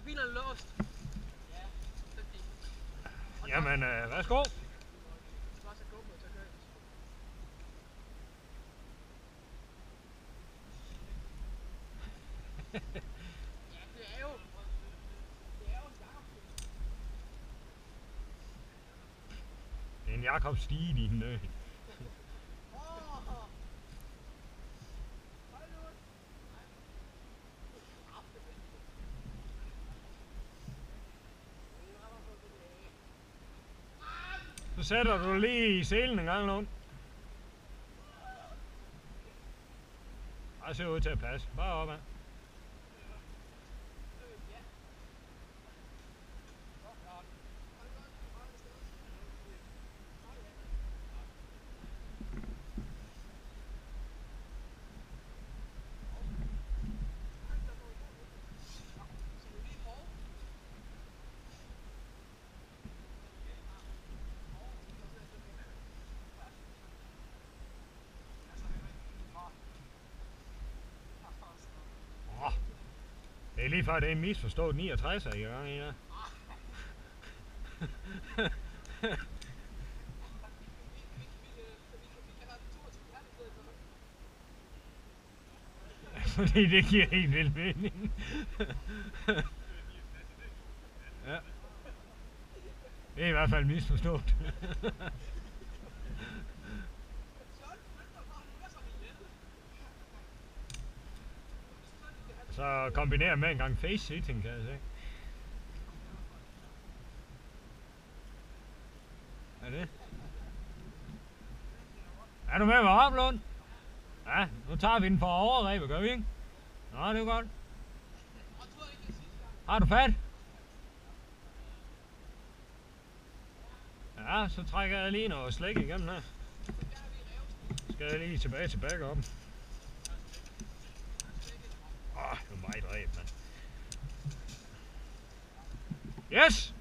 Er bilerne låst? Ja. Jamen, værsgo. Ja, det er jo en Jakobsbil. Det er en Jakobs Stige, din nø. Så sætter du lige i selen en gang, Lund. Det ser ud til at passe. Bare opad. Det er lige før, det er en misforstået 69'er i gang i der. Fordi det giver helt vildt mening. Ja. Det er i hvert fald misforstået. Så kombinere med en gang face sitting, kan jeg se. Er det? Er du med mig op, Lund? Ja, nu tager vi den for overrebet, gør vi ikke? Nå, det er godt. Har du fat? Ja, så trækker jeg lige noget slik igennem her. Skal jeg lige tilbage til backupen. Det er meget ræb, mand. Yes!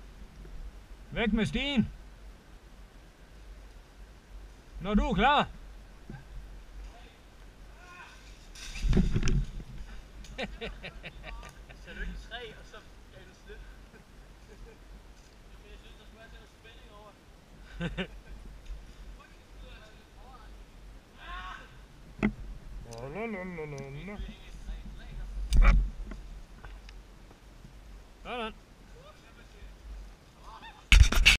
Væk med stigen. Når du er klar. Så du ikke 3, og så er det slet. Jeg synes, der skal være sådan spænding over det.